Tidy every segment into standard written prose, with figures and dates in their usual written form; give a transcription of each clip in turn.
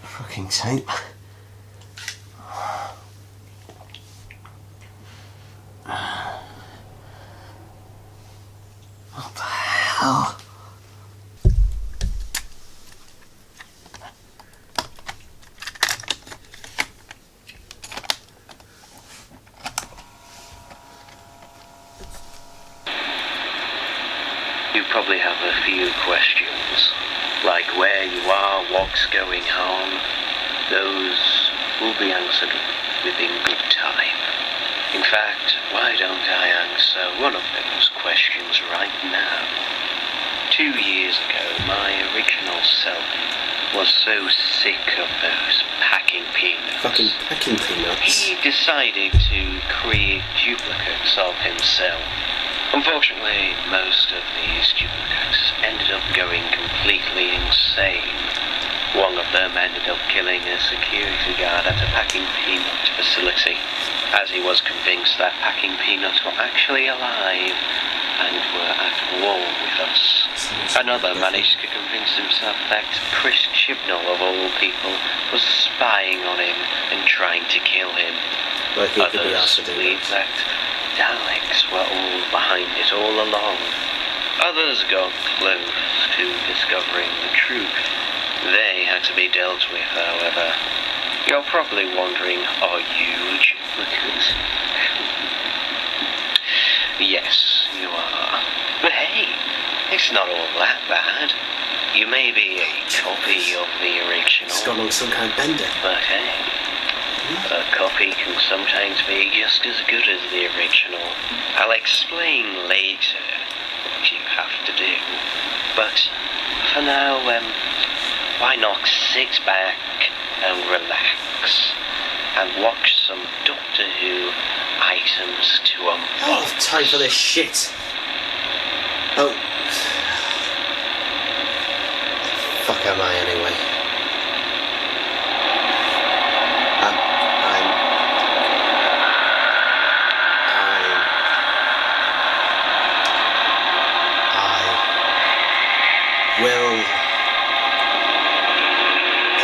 Fucking tape. What the hell? You probably have a few questions, like where you are, what's going on. Those will be answered within good time. In fact, why don't I answer one of those questions right now? 2 years ago, my original self was so sick of those packing peanuts. Fucking packing peanuts. He decided to create duplicates of himself. Unfortunately, most of these duplicates ended up going completely insane. One of them ended up killing a security guard at a packing peanut facility, as he was convinced that packing peanuts were actually alive and were at war with us. Another managed to convince himself that Chris Chibnall, of all people, was spying on him and trying to kill him. Well, he could be asked Others to do believed that. Daleks were all behind it all along. Others got close to discovering the truth. They had to be dealt with, however. You're probably wondering, are you duplicates? Yes, you are. But hey, it's not all that bad. You may be a copy of the original. It's gone on some kind of bender. But hey, a copy can sometimes be just as good as the original. I'll explain later what you have to do. But for now, why not sit back and relax and watch some Doctor Who items to unbox. I don't have time for this shit. Oh. Fuck am I anyway? I will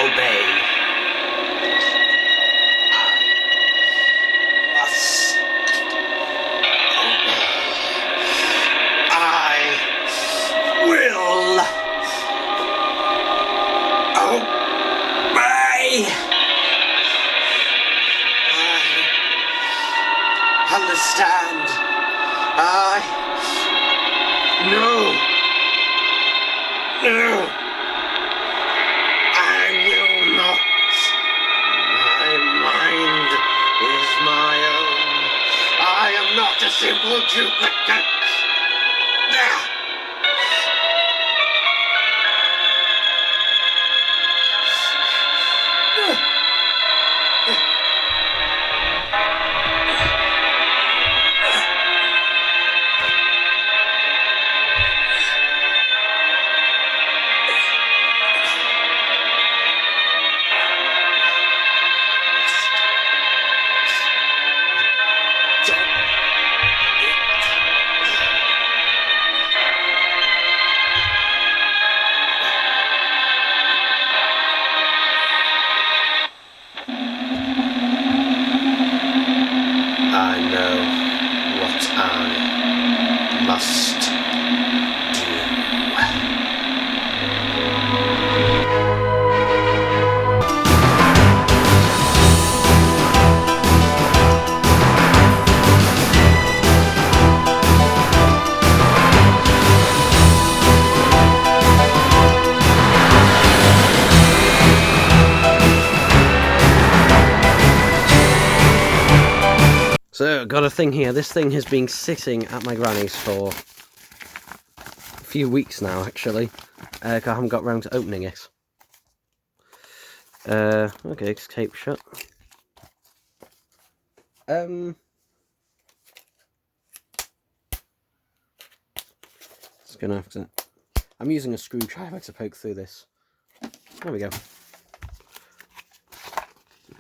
obey. I must obey. I will obey. I understand. No, I will not. My mind is my own. I am not a simple duplicate. I know what I must do. So, got a thing here. This thing has been sitting at my granny's for a few weeks now, actually. 'Cause I haven't got round to opening it. Okay, it's taped shut. It's gonna have to... I'm using a screwdriver to poke through this. There we go.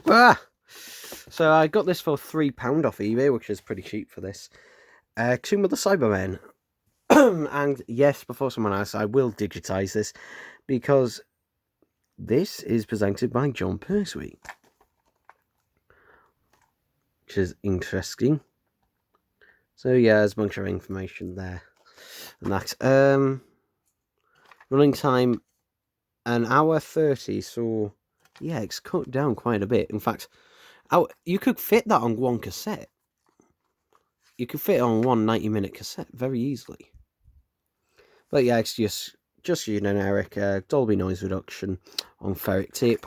Ah! So I got this for £3 off eBay, which is pretty cheap for this. Tomb of the Cybermen. And yes, before someone asks, I will digitize this because this is presented by John Pertwee, which is interesting. So yeah, there's a bunch of information there. And that running time 1:30, so yeah, it's cut down quite a bit. In fact, you could fit that on one cassette. You could fit it on one 90-minute cassette very easily. But yeah, it's just your generic Dolby noise reduction on ferric tape.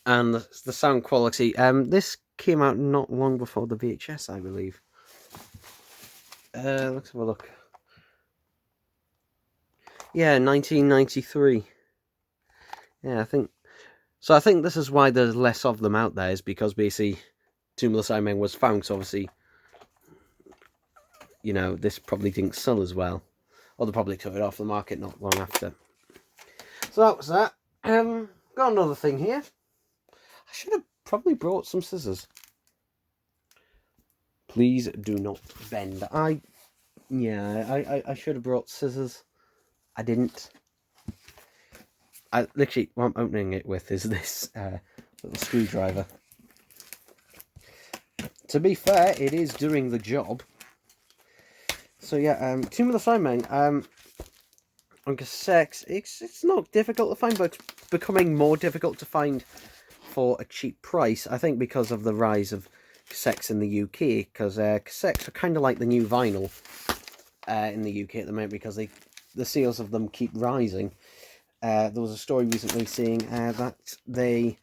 And the sound quality, this came out not long before the VHS, I believe. Let's have a look. Yeah, 1993. Yeah, I think this is why there's less of them out there, is because basically Tomb of the Cybermen was found, so obviously, you know, this probably didn't sell as well. Or they probably took it off the market not long after. So that was that. Got another thing here. I should have probably brought some scissors. Please do not bend. I should have brought scissors. I didn't. Literally, what I'm opening it with is this little screwdriver. To be fair, it is doing the job. So yeah, Tomb of the Cybermen, on cassette, it's not difficult to find, but it's becoming more difficult to find for a cheap price. I think because of the rise of cassettes in the UK, because cassettes are kind of like the new vinyl in the UK at the moment, because the sales of them keep rising. There was a story recently saying that they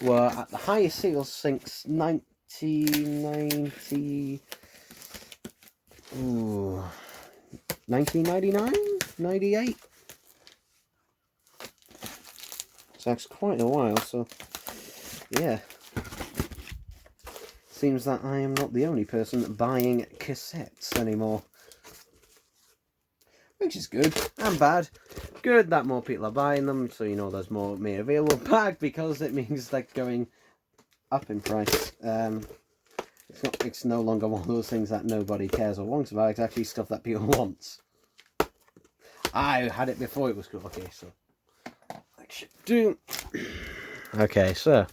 were at the highest sales since 1999, 98. So that's quite a while, so yeah. Seems that I am not the only person buying cassettes anymore. Which is good and bad. Good that more people are buying them, so you know there's more made available. Bad because it means they're going up in price. It's no longer one of those things that nobody cares or wants about. It's actually stuff that people want. I had it before it was cool. Okay, so that should do. Okay, so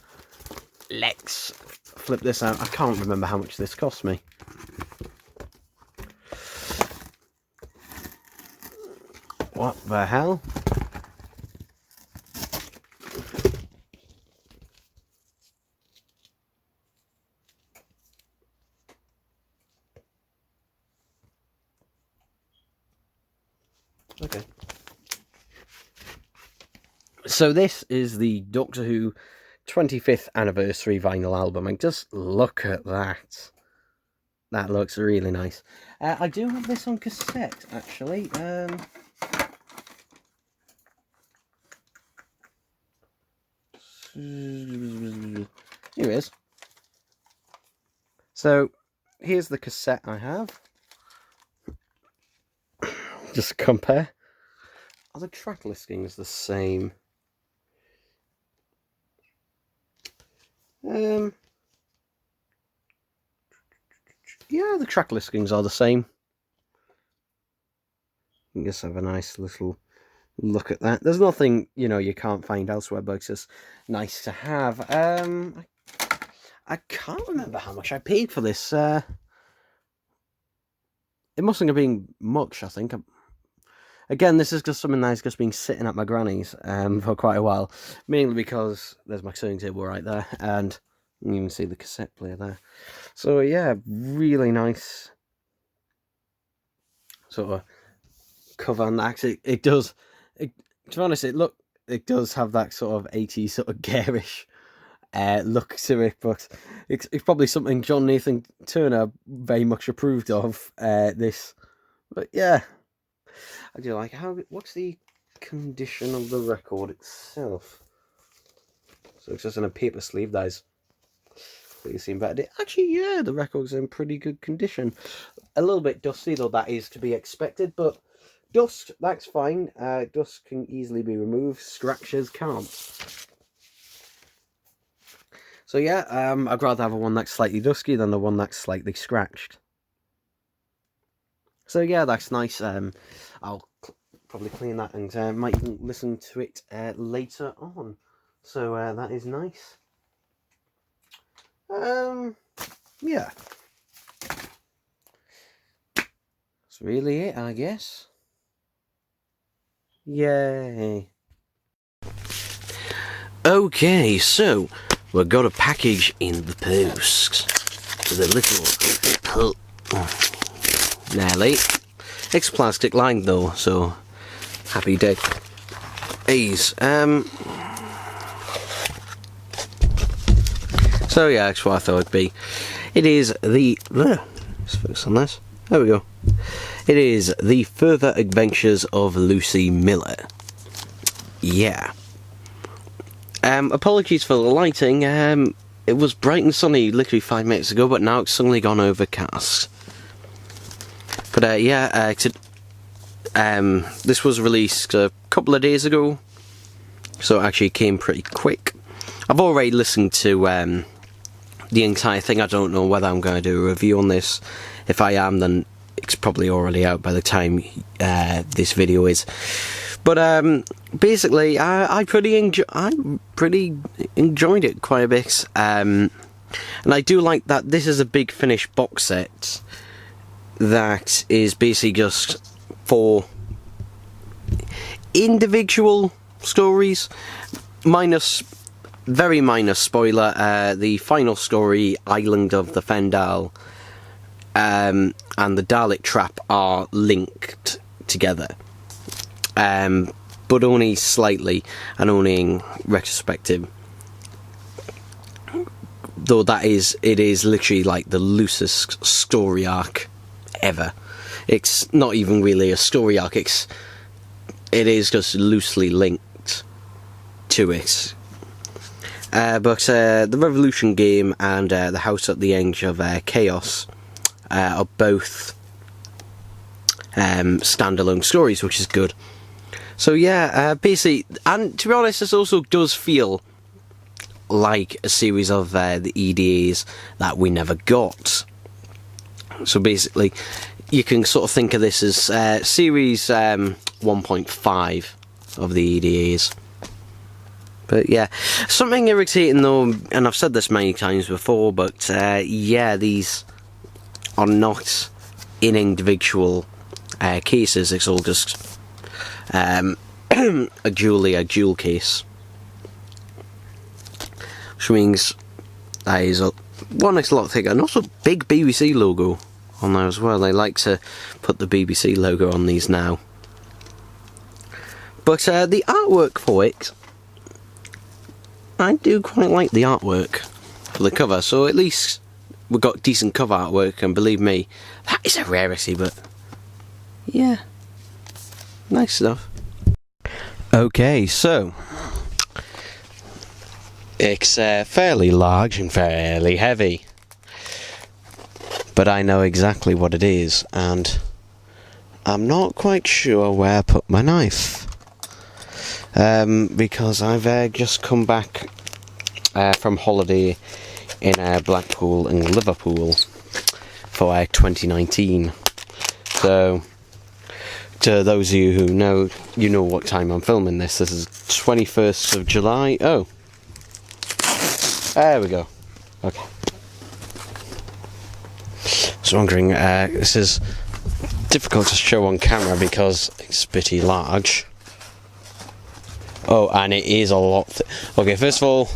let's flip this out. I can't remember how much this cost me. What the hell? Okay. So this is the Doctor Who 25th anniversary vinyl album, and just look at that. That looks really nice. I do have this on cassette, actually. Here it is. So here's the cassette I have. Just compare. Are the track listings the same? Yeah, the track listings are the same. You just have a nice little look at that. There's nothing, you know, you can't find elsewhere, but it's just nice to have. I can't remember how much I paid for this. It mustn't have been much, I think. Again, this is just something that's just been sitting at my granny's for quite a while. Mainly because there's my sewing table right there, and you can even see the cassette player there. So yeah, really nice sort of cover on that. It does, to be honest, it does have that sort of 80s sort of garish look to it, but it's probably something John Nathan Turner very much approved of, this. But yeah, I do like what's the condition of the record itself? So it's just in a paper sleeve, that is. But you seem better. Actually, yeah, the record's in pretty good condition. A little bit dusty, though, that is to be expected, but dust, that's fine. Dust can easily be removed. Scratches can't. So yeah, I'd rather have a one that's slightly dusty than the one that's slightly scratched. So yeah, that's nice. I'll probably clean that and might even listen to it later on. So that is nice. Yeah, that's really it, I guess. Yay. Okay, so we've got a package in the post with a little Nelly. It's plastic lined though, so happy day. A's. So yeah, that's what I thought it'd be. It is the let's focus on this. There we go. It is the Further Adventures of Lucy Miller. Yeah. Apologies for the lighting. It was bright and sunny literally 5 minutes ago, but now it's suddenly gone overcast. But yeah, this was released a couple of days ago, so it actually came pretty quick. I've already listened to the entire thing. I don't know whether I'm going to do a review on this. If I am, then it's probably already out by the time this video is. But basically, I pretty enjoyed it quite a bit, and I do like that this is a big finished box set that is basically just for individual stories, minus very minor spoiler. The final story, Island of the Fendal, and the Dalek Trap are linked together. But only slightly, and only in retrospective. Though it is literally like the loosest story arc ever. It's not even really a story arc. It is just loosely linked to it. But the Revolution game and the House at the Edge of Chaos are both standalone stories, which is good. So yeah, basically, and to be honest, this also does feel like a series of the EDAs that we never got. So basically, you can sort of think of this as series 1.5 of the EDAs. But yeah, something irritating though, and I've said this many times before, but yeah, these are not in individual cases. It's all just a dual case, which means that is one nice lot thicker, and also big BBC logo on there as well. They like to put the BBC logo on these now. But the artwork for it, I do quite like the artwork for the cover, so at least we've got decent cover artwork, and believe me, that is a rarity, but yeah, nice stuff. Okay, so it's fairly large and fairly heavy, but I know exactly what it is, and I'm not quite sure where I put my knife, because I've just come back from holiday in Blackpool and Liverpool for 2019, so to those of you who know, you know what time I'm filming this. This is 21st of July. Oh, there we go. Okay. I was wondering, this is difficult to show on camera because it's pretty large. Oh, and it is a lot. Okay, first of all,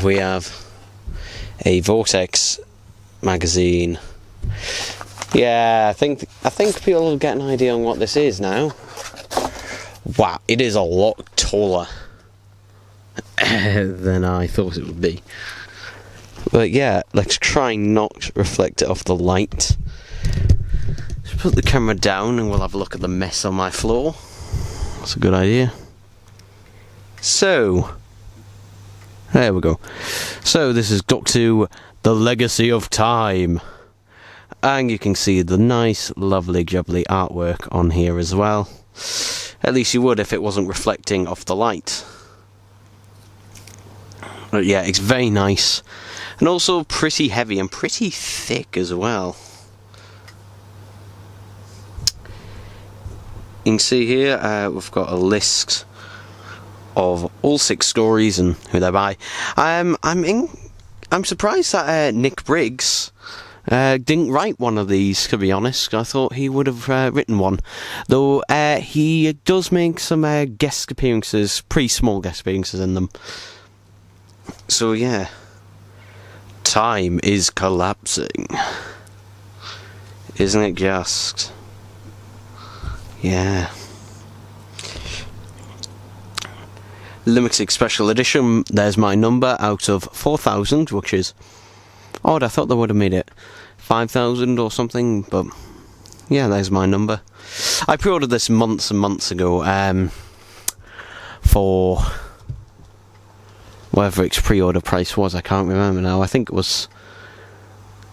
we have a Vortex magazine. Yeah, I think people will get an idea on what this is now. Wow, it is a lot taller than I thought it would be. But yeah, let's try not reflect it off the light. Let's put the camera down and we'll have a look at the mess on my floor. That's a good idea. So, there we go. So this is Doctor Who, The Legacy of Time. And you can see the nice, lovely, jubbly artwork on here as well. At least you would if it wasn't reflecting off the light. But yeah, it's very nice. And also pretty heavy and pretty thick as well. You can see here we've got a list of all 6 stories and who they're by. I'm surprised that Nick Briggs didn't write one of these, to be honest. I thought he would have written one, though he does make some guest appearances, pretty small guest appearances in them. So yeah, time is collapsing, isn't it just? Yeah. Limited special edition, there's my number out of 4,000, which is odd. I thought they would have made it 5,000 or something, but yeah, there's my number. I pre-ordered this months and months ago for whatever its pre-order price was. I can't remember now. I think it was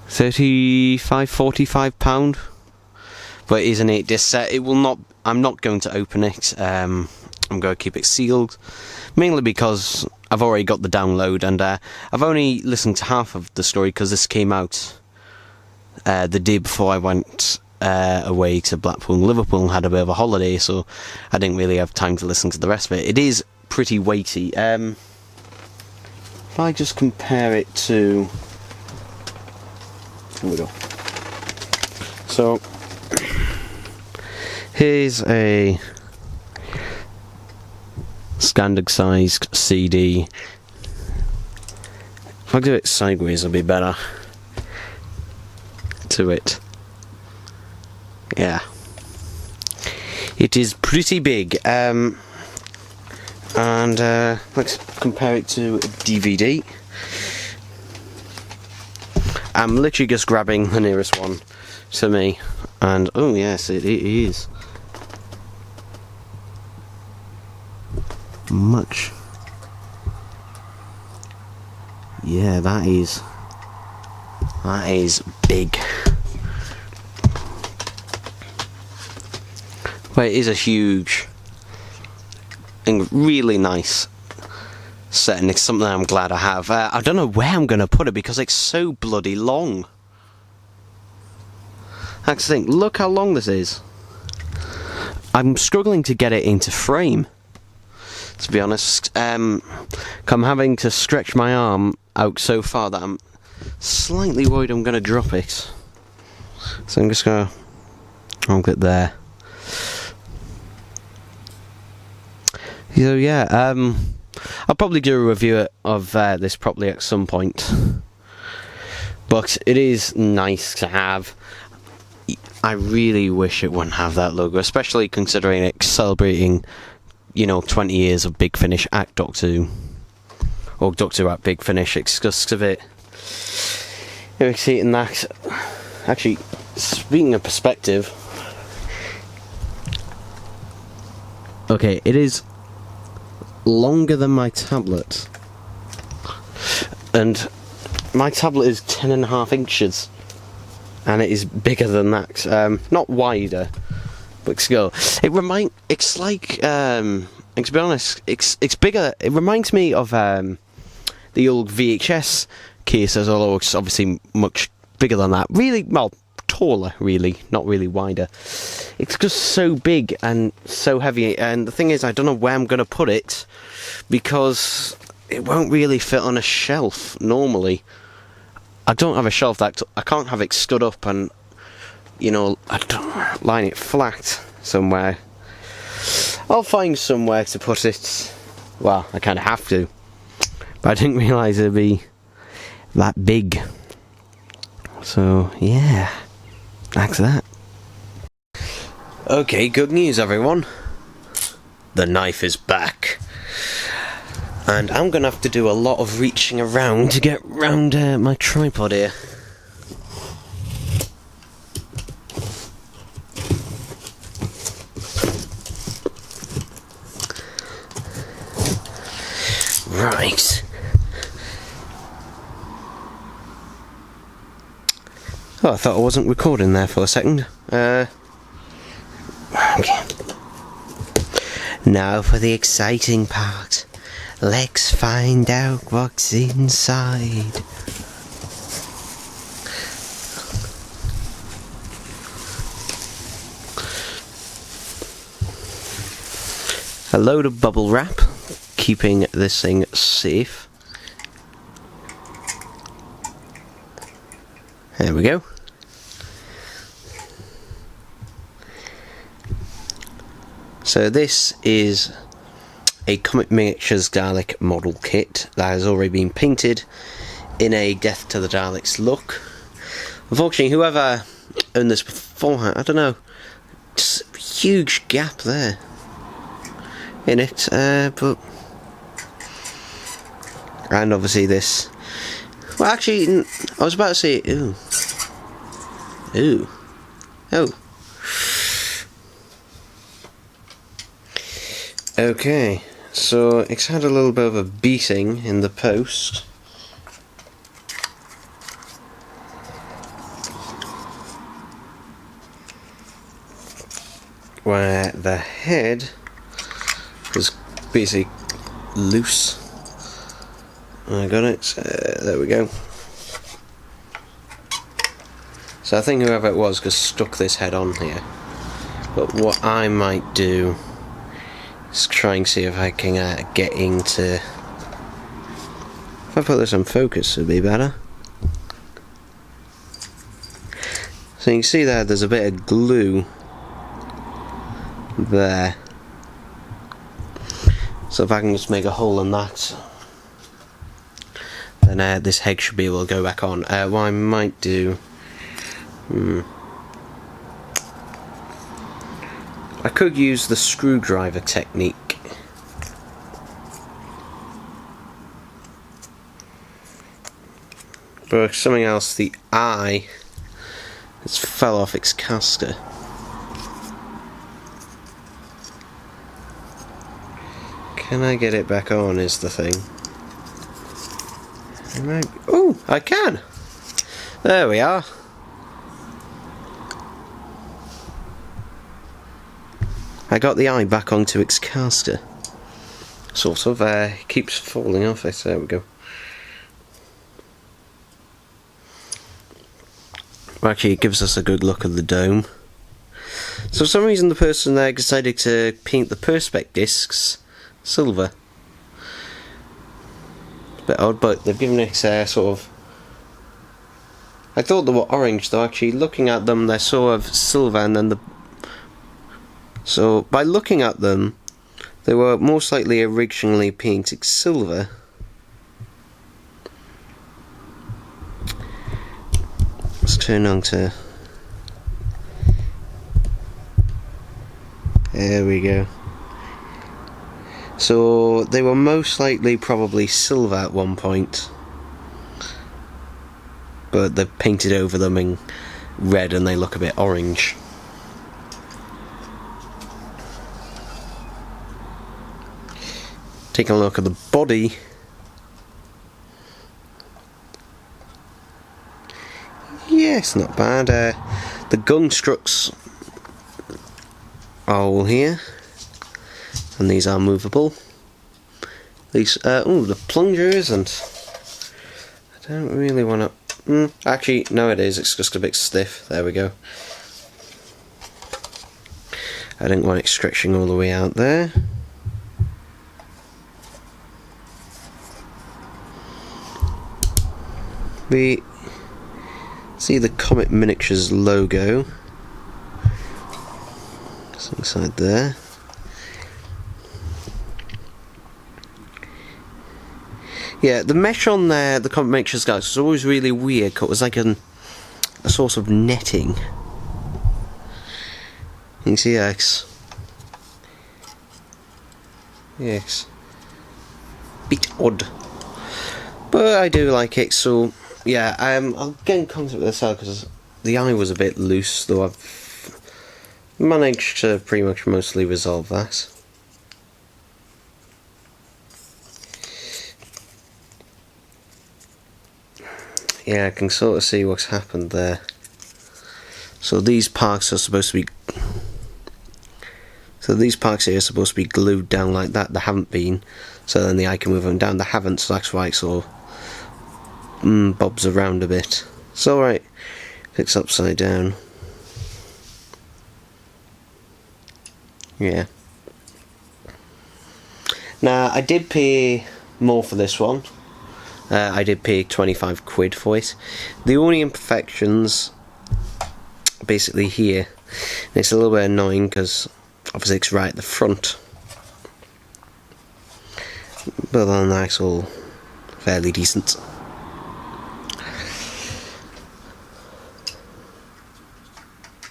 £45 but it is an 8-disc set. It will not. I'm not going to open it. I'm going to keep it sealed, mainly because I've already got the download, and I've only listened to half of the story because this came out the day before I went away to Blackpool and Liverpool and had a bit of a holiday, so I didn't really have time to listen to the rest of it. It is pretty weighty. If I just compare it to... Here we go. So, here's a standard sized CD. If I do it sideways, it'll be better. To it. Yeah. It is pretty big. And let's compare it to a DVD. I'm literally just grabbing the nearest one to me, and oh yes, it is much. Yeah, that is big. But it is a huge and really nice set, and it's something I'm glad I have. I don't know where I'm going to put it because it's so bloody long. I have to think, look how long this is. I'm struggling to get it into frame, to be honest. I'm having to stretch my arm out so far that I'm slightly worried I'm going to drop it. So I'm just going to hold it there. So yeah, I'll probably do a review of this properly at some point. But it is nice to have. I really wish it wouldn't have that logo, especially considering it's celebrating, 20 years of Big Finish at Doctor Who. Or Doctor Who at Big Finish. It's just a bit irritating that. Actually, speaking of perspective, okay, it is longer than my tablet, and my tablet is 10.5 inches, and it is bigger than that. Not wider, but still, it's like, and to be honest, it's bigger. It reminds me of the old VHS cases, although it's obviously much bigger than that. Really, well, taller, really, not really wider. It's just so big and so heavy, and the thing is, I don't know where I'm going to put it, because it won't really fit on a shelf normally. I don't have a shelf that I can't have it stood up and I don't line it flat somewhere. I'll find somewhere to put it. Well, I kind of have to, but I didn't realise it'd be that big. So yeah, that's that. Okay, good news everyone. The knife is back. And I'm going to have to do a lot of reaching around to get round my tripod here. Right. Oh, I thought I wasn't recording there for a second. Okay. Now for the exciting part. Let's find out what's inside. a load of bubble wrap, keeping this thing safe. There we go. So this is a Comet Miniatures Dalek model kit that has already been painted in a Death to the Daleks look. Unfortunately, whoever owned this beforehand, I don't know, just a huge gap there in it, but... And obviously this... Well, actually, I was about to say, ooh. Ooh. Oh. Okay, so it's had a little bit of a beating in the post. Where the head was basically loose. I got it, there we go. So I think whoever it was just stuck this head on here. But what I might do is try and see if I can get into... If I put this on focus, it'd be better. So you can see there's a bit of glue there. So if I can just make a hole in that, then this head should be able to go back on. What I might do... I could use the screwdriver technique. But something else, the eye has fell off its caster. Can I get it back on is the thing. Oh, I can! There we are. I got the eye back onto its caster. Sort of, keeps falling off it, there we go. Well, actually, it gives us a good look at the dome. So for some reason the person there decided to paint the perspex discs silver. A bit odd, but they've given it sort of... I thought they were orange, though actually looking at them they're sort of silver, and then the... So by looking at them, they were most likely originally painted silver. Let's turn on to... There we go. So they were most likely probably silver at one point, but they've painted over them in red and they look a bit orange. Taking a look at the body. Yeah, it's not bad. The gun struts are all here, and these are movable. These, oh, the plunger isn't. I don't really want to. Actually, no, it is. It's just a bit stiff. There we go. I didn't want it stretching all the way out there. We see the Comet Miniatures logo. It's inside there. Yeah, the mesh on there, the Comet Miniatures guys, was always really weird. It was like a sort of netting. You can see X. Yes. Bit odd. But I do like it, so yeah, I'll get in contact with this out because the eye was a bit loose, though I've managed to pretty much mostly resolve that. Yeah, I can sort of see what's happened there. So these parts are supposed to be... So these parts here are supposed to be glued down like that. They haven't been. So then the eye can move them down. They haven't, so that's why it sort of bobs around a bit. It's alright. It's upside down. Yeah. Now, I did pay more for this one. I did pay 25 quid for it. The only imperfections, basically here, and it's a little bit annoying because obviously it's right at the front. But other than that, it's all fairly decent.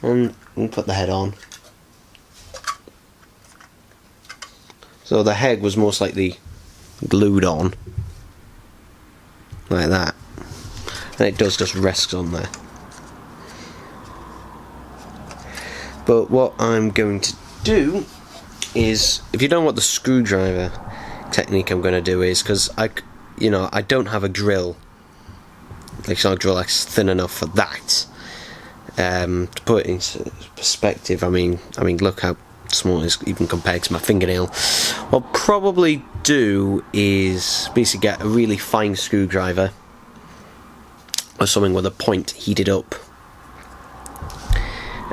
And we'll put the head on. So the head was most likely glued on, like that, and it does just rest on there. But what I'm going to do is, if you don't know what the screwdriver technique I'm going to do is, because I don't have a drill, like it's not a drill that's thin enough for that. To put it into perspective, I mean, look how small it is even compared to my fingernail. What I'll probably do is basically get a really fine screwdriver or something with a point heated up,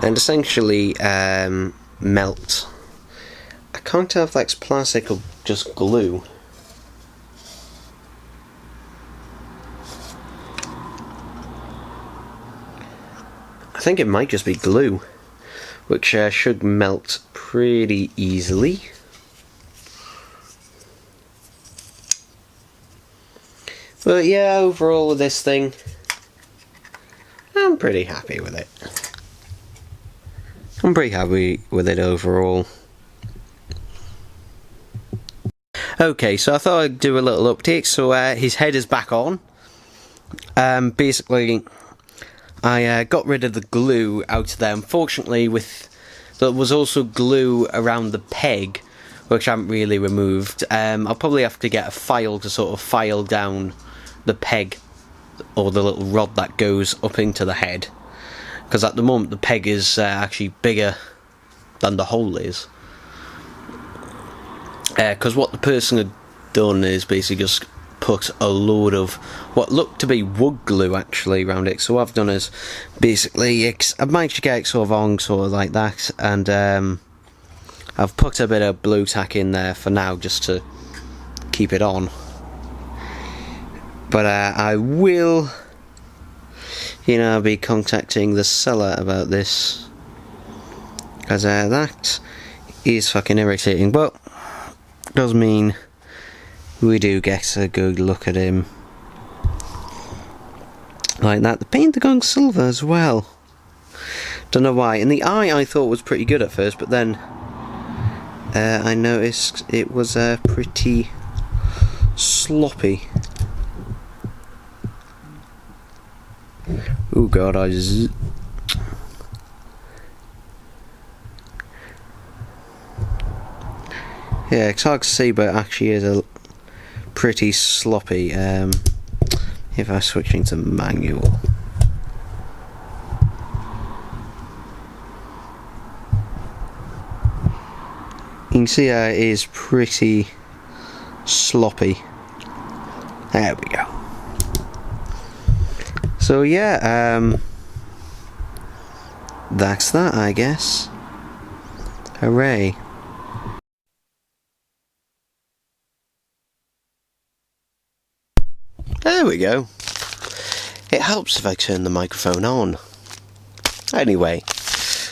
and essentially melt. I can't tell if that's plastic or just glue. I think it might just be glue, which should melt pretty easily. But yeah, overall with this thing, I'm pretty happy with it. I'm pretty happy with it overall. Okay, so I thought I'd do a little update. So his head is back on. Basically, I got rid of the glue out there. Unfortunately, there was also glue around the peg, which I haven't really removed. I'll probably have to get a file to sort of file down the peg, or the little rod that goes up into the head, because at the moment the peg is actually bigger than the hole is. Because what the person had done is basically just put a load of what looked to be wood glue actually around it. So what I've done is basically I've managed to get it sort of on, sort of like that, and I've put a bit of blue tack in there for now just to keep it on. But I will, be contacting the seller about this, because that is fucking irritating. But does mean we do get a good look at him like that. The paint the gone silver as well. Don't know why. And the eye I thought was pretty good at first, but then I noticed it was pretty sloppy. Oh god, yeah, it's hard to see, but it actually is a pretty sloppy. If I switch into manual, you can see how it is pretty sloppy. There we go. So yeah, that's that, I guess. Hooray. There we go. It helps if I turn the microphone on. Anyway,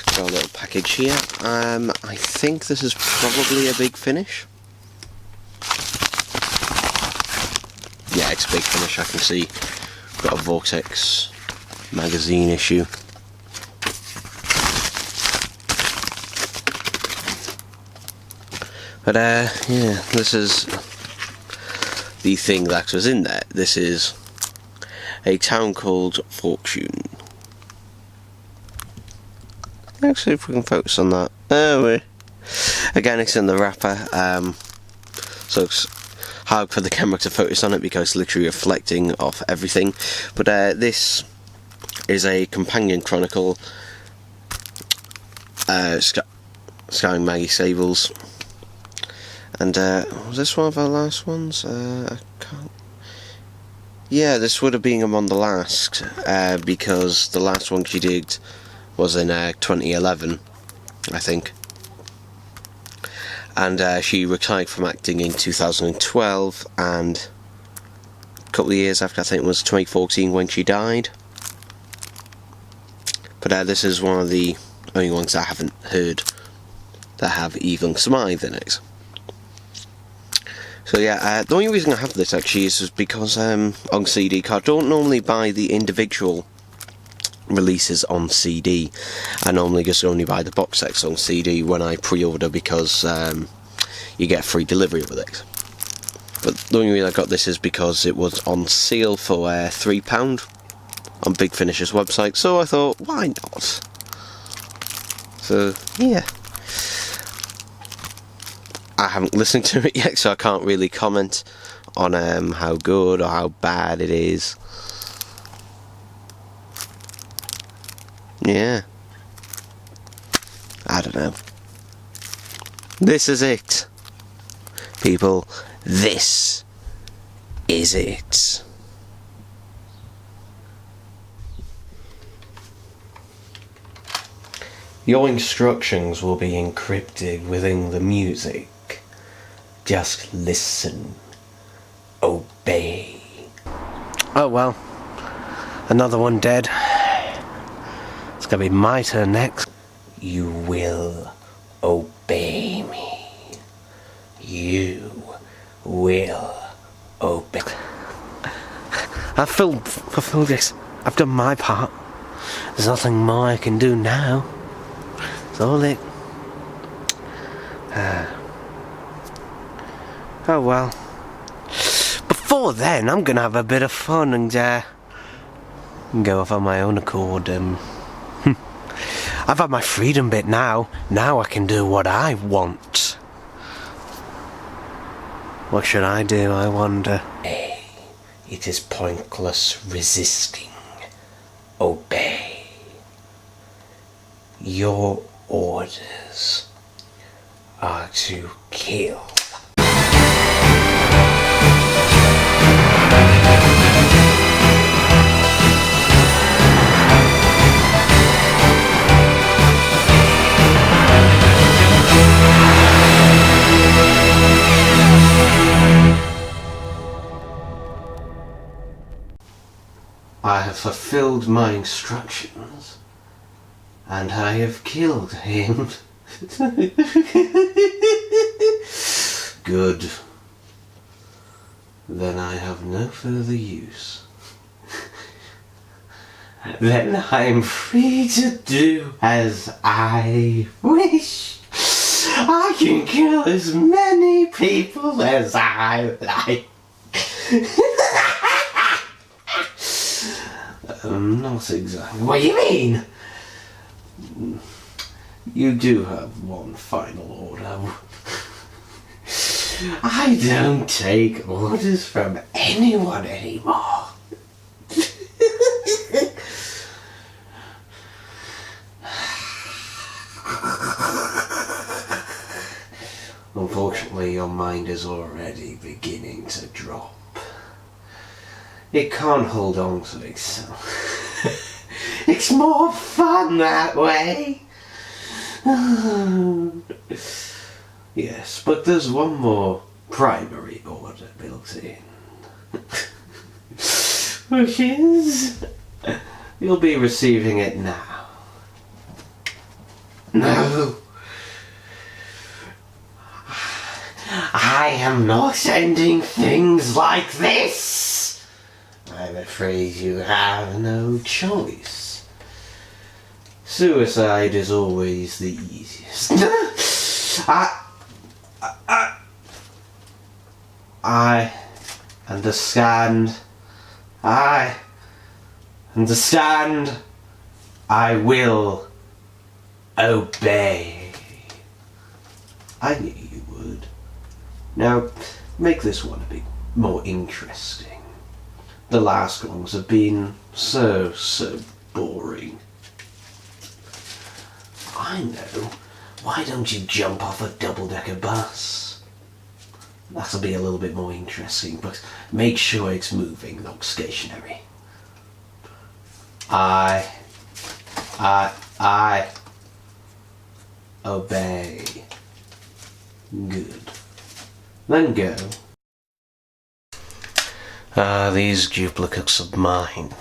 got a little package here. I think this is probably a big finish. Yeah, it's a big finish, I can see. Got a Vortex magazine issue. But yeah, this is the thing that was in there. This is a town called Fortune. Let's see if we can focus on that. Again, it's in the wrapper, so it's hard for the camera to focus on it because it's literally reflecting off everything. But this is a companion chronicle, starring Maggie Sables. And was this one of our last ones? I can't. Yeah, this would have been among the last, because the last one she did was in 2011, I think. and she retired from acting in 2012, and a couple of years after, I think it was 2014 when she died. But this is one of the only ones I haven't heard that have Evelyn Smythe in it. So yeah, the only reason I have this actually is because on CD, I don't normally buy the individual releases on CD. I normally just only buy the box sets on CD when I pre-order, because you get free delivery with it. But the only reason I got this is because it was on sale for £3 on Big Finish's website, so I thought, why not? So yeah, I haven't listened to it yet, so I can't really comment on how good or how bad it is. Yeah, I don't know. This is it, people. This is it. Your instructions will be encrypted within the music. Just listen. Obey. Oh well. Another one dead. It's gonna be my turn next. You will obey me. You will obey. I've fulfilled this. I've done my part. There's nothing more I can do now. That's all it. Oh well. Before then, I'm gonna have a bit of fun and go off on my own accord. I've had my freedom bit now. Now I can do what I want. What should I do, I wonder? Hey, it is pointless resisting. Obey. Your orders are to kill. I have fulfilled my instructions, and I have killed him. Good. Then I have no further use. Then I am free to do as I wish. I can kill as many people as I like. Not exactly. What do you mean? You do have one final order. I don't take orders from anyone anymore. Unfortunately, your mind is already beginning to drop. It can't hold on to itself. It's more fun that way. Yes, but there's one more primary order built in. Which is, you'll be receiving it now. No. I am not ending things like this. I'm afraid you have no choice. Suicide is always the easiest. I understand. I understand. I will obey. I knew you would. Now, make this one a bit more interesting. The last ones have been so boring. I know. Why don't you jump off a double-decker bus? That'll be a little bit more interesting, but make sure it's moving, not stationary. I obey. Good. Then go. These duplicates of mine.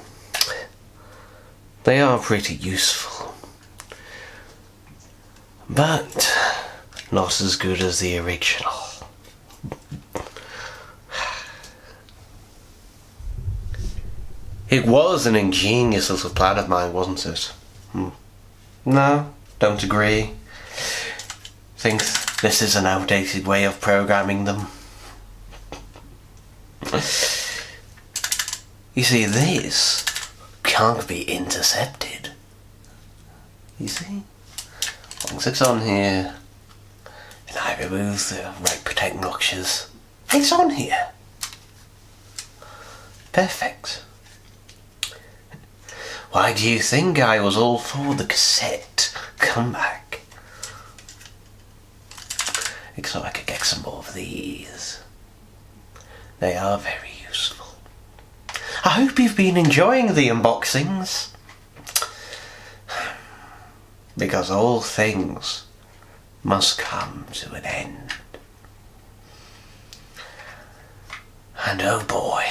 They are pretty useful. But not as good as the original. It was an ingenious little plan of mine, wasn't it? No, don't agree. Think this is an outdated way of programming them. You see, this can't be intercepted. You see? Once it's on here, and I remove the right protect notches, it's on here. Perfect. Why do you think I was all for the cassette comeback? So I could get some more of these. They are very useful. I hope you've been enjoying the unboxings. Because all things must come to an end. And oh boy,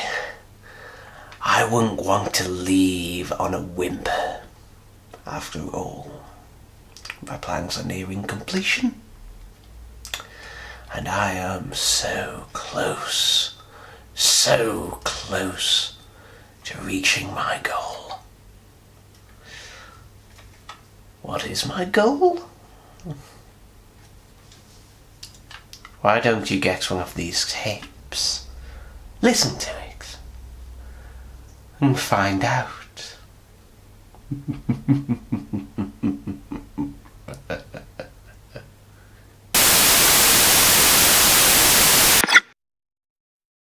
I wouldn't want to leave on a whimper. After all, my plans are nearing completion. And I am so close to reaching my goal. What is my goal? Why don't you get one of these tapes, listen to it, and find out?